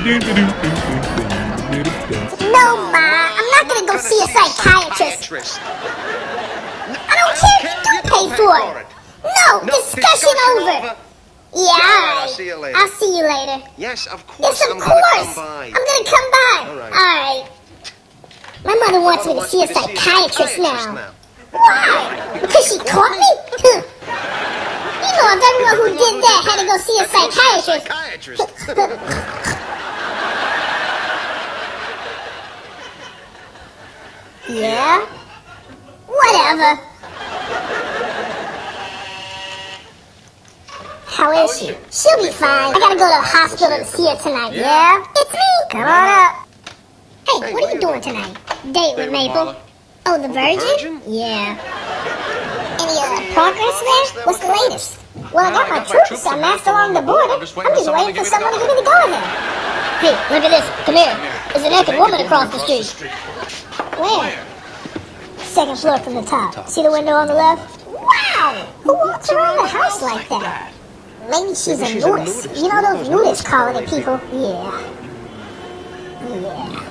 No, Ma, I'm not gonna go see a psychiatrist. I don't care if you do pay for it. No, discussion over. Yeah, I'll see you later. I'll see you later. Yes, of course. Yes, of course. I'm gonna come by. All right. All right. My mother wants me to see a psychiatrist now. Why? Because she caught me? You know, if everyone who did that had to go see a psychiatrist. Yeah? Whatever. How is she? She'll be fine. I gotta go to the hospital to see her tonight, yeah? It's me! Come on up. Hey, what are you doing tonight? Date with Maple. Oh, the Virgin? Yeah. Any progress there? What's the latest? Well, I got my troops amassed along the border. I'm just waiting for someone to give me the go-ahead. Hey, look at this. Come here. There's a naked woman across the street. Where? Second floor from the top. See the window on the left? Wow! Who walks around the house like that? Maybe she's a nudist. You know those nudist colony people? Yeah. Yeah.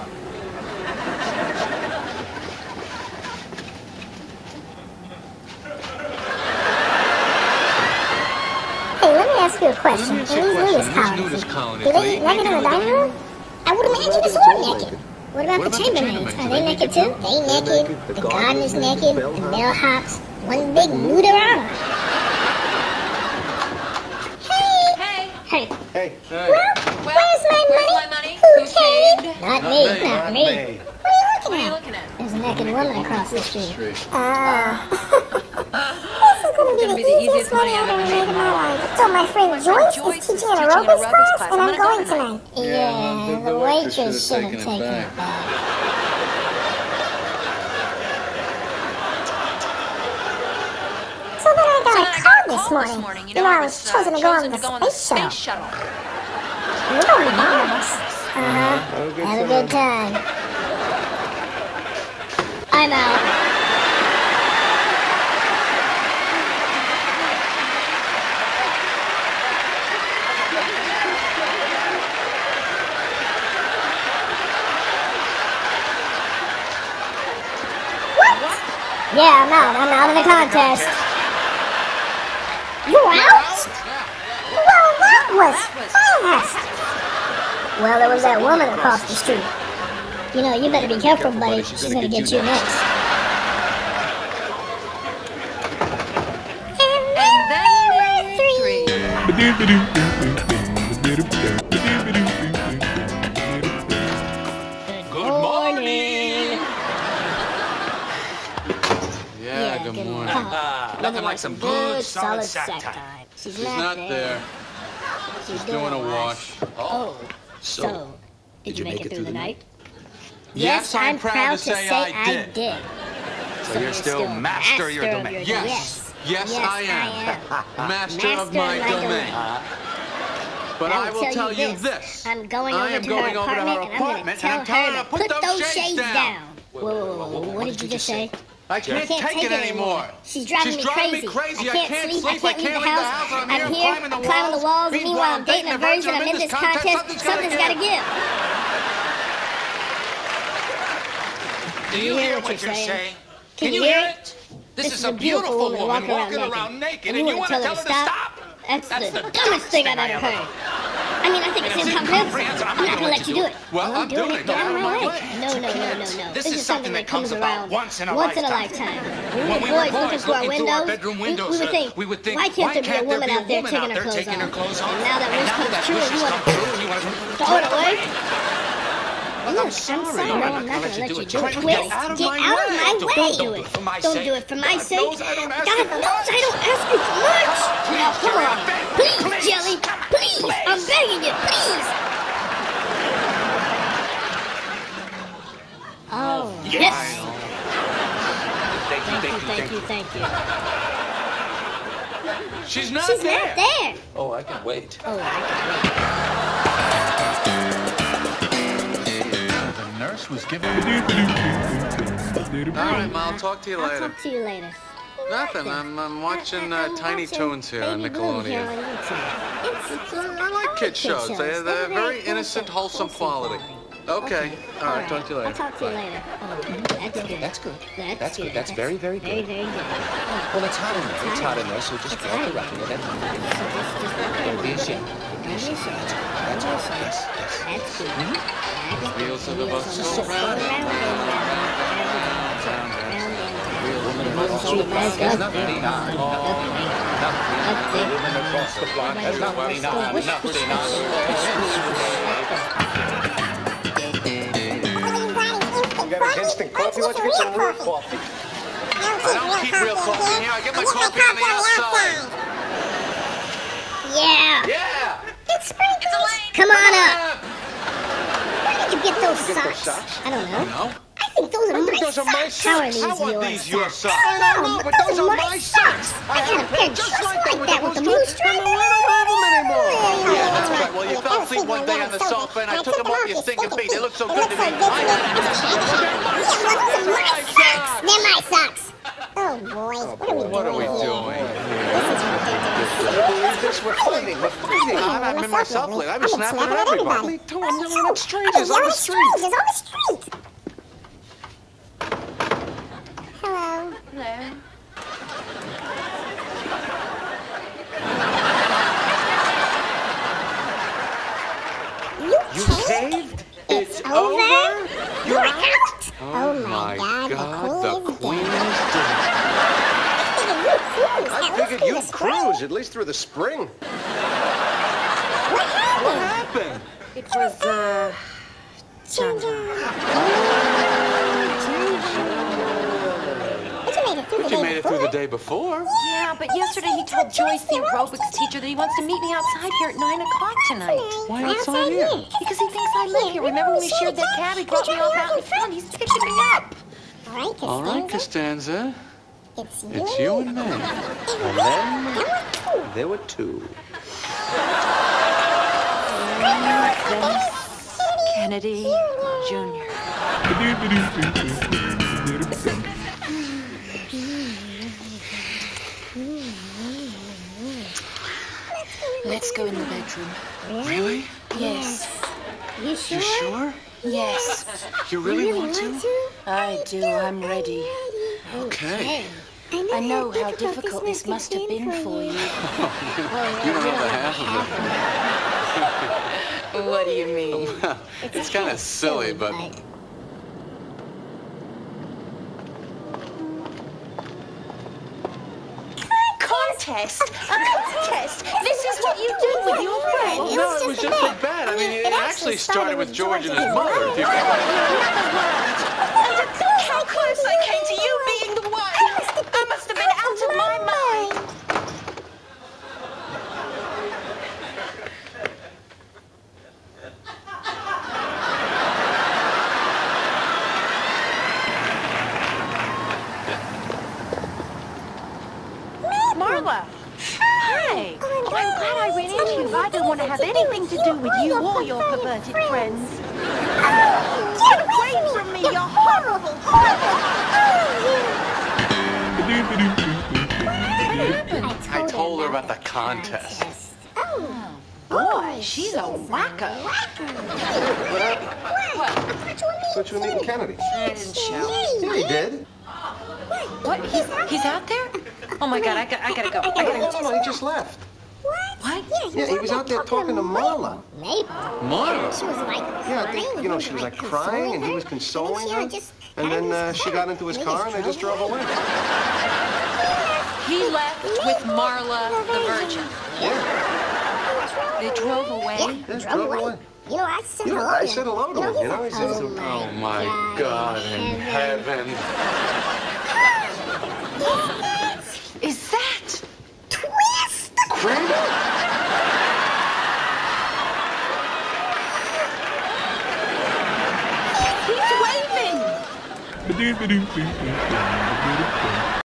Hey, let me ask you a question. In these nudist colonies, do they eat naked in the dining room? I would imagine it's all naked. What about the chambermaids? Are they naked too? They naked, the gardener's naked, the bellhops. One big nudorama. Hey. Hey. Well, where's my money? Who paid? Not me, not me. What are you looking at? There's a naked woman across the street. This is gonna be the easiest money I've ever made in my life. So my friend Joyce is teaching an aerobics class, and I'm going tonight. Yeah, the waitress should have taken it back. So then I got a call this morning. You know, I was chosen to go on the space shuttle. You're going to Mars. Have a good time. I'm out. Yeah, I'm out. I'm out of the contest. You're out? Well, that was fast. Well, there was that woman across the street. You know, you better be careful, buddy. She's gonna get you next. And then there were three. Good morning. Yeah, good morning. Nothing like some good, solid sack time. She's not there. She's doing a wash. Oh, So, did you make it through the night? Yes, I'm proud to say I did. so you're still master of your domain. Yes, I am. Master of my domain. But I will tell you this. I'm going I am going over to her apartment and I'm telling her to put those shades down. Whoa, what did you just say? I can't take it anymore. She's driving me crazy. I can't sleep. I can't leave the house. I'm here. I'm climbing the walls. And meanwhile, I'm dating a virgin. I'm in this contest. Something's got to give. Do you hear what you're saying? Can you hear it? This is a beautiful woman walking around naked, and you want to tell her to stop? That's the dumbest thing I've ever heard. I mean, I think it's incomprehensible. I'm not going to let you do it. Well, I'm doing it. Get out of my way. No. This is something that comes around once in a lifetime. When we boys looking through our windows, we would think, why can't there be a woman out there taking her clothes off? And now that wish comes true, and you want to throw it away? I'm sorry. No, I'm not going to let you do it. Get out of my way. Don't do it for my sake. God knows I don't ask you for much. Now, come on. Please, Jelly. Please. I'm begging you. Please. Oh, yes. Thank you. She's not there. Oh, I can wait. Nurse was giving. All right, Ma, I'll talk to you later. I'll talk to you later. Nothing. I'm watching Tiny Toons here on Nickelodeon. I like kid shows. They're very innocent, wholesome quality. Okay. All right. Talk to you later. I'll talk to you later. Oh, that's good. That's good. That's good. That's very, very good. Very, very good. Well, it's hot in there. It's hot in there, so just walk around it. Don't be ashamed. That's good. Yes. That's good. The wheels of the bus go round. There's nothing on. Women across the block. There's nothing on. Nothing on. You got an instant coffee? Why don't you get some real coffee? I don't keep real coffee in here. I get my coffee on the outside. Yeah. Yeah. It's sprinkles. Come on up. Where did you get those socks? I don't know. No. I think those are my socks. How are these your socks? I don't know, but those are my socks. I got a pair just like that with the blue stripe. Yeah, that's right. Well, you fell asleep one day on the sofa, and I took them off your stinking feet. They look so good to me. They're my socks. Oh, boy. What are we doing? We're fighting. I've been myself lately. I've been snapping at everybody. I'm yelling at strangers on the street. Hello. Hello. You caved? It's over? You're out? Oh my God, the Queen is dead. I figured you'd cruise, at least through the spring. What happened? It was, But You made it through the day before. Yeah, but yesterday he told Joyce, the aerobics teacher, that he wants to meet me outside here at 9 o'clock tonight. Why outside here? Because he thinks I live here. Remember when we shared that cab? He dropped me off out in front. He's picking me up. All right, Costanza. It's It's you and me. And then there were two. Kennedy Jr. Let's go in the bedroom. Really? Yes. You sure? You sure? Yes. You really want to? I do. I'm ready. Okay. I know how difficult this must have been for you. You don't know the half of What do you mean? it. Well, it's kind of silly, but Contest? A contest? This is what you do with your friends? no, it was just a bet. I mean, it actually started with George and his mother. If you How close I came to you being the one. I must have been out of my mind. Marla. Hi. Oh, I'm glad I ran into you. I don't want to have anything to do with you or your perverted friends. Get away from me, you're horrible. I told her about the contest. Oh, Boy, she's a wacko. Thought you were meeting Kennedy. I didn't show. Yeah, he did. What? He's out there? Oh my God, I gotta go. No, he just left. What? Yeah, he was out there talking to Marla. Maybe. Marla? She was like Yeah, I think, you know, she was like crying and he was consoling her. And then she got into his car and they just drove away. He left with Marla the Virgin. Yeah, They drove away. just drove away. You know, I said You know, hello. I said hello to him, you know, he said, Oh my God in heaven. Is that? Twist! Kramer? He's waving.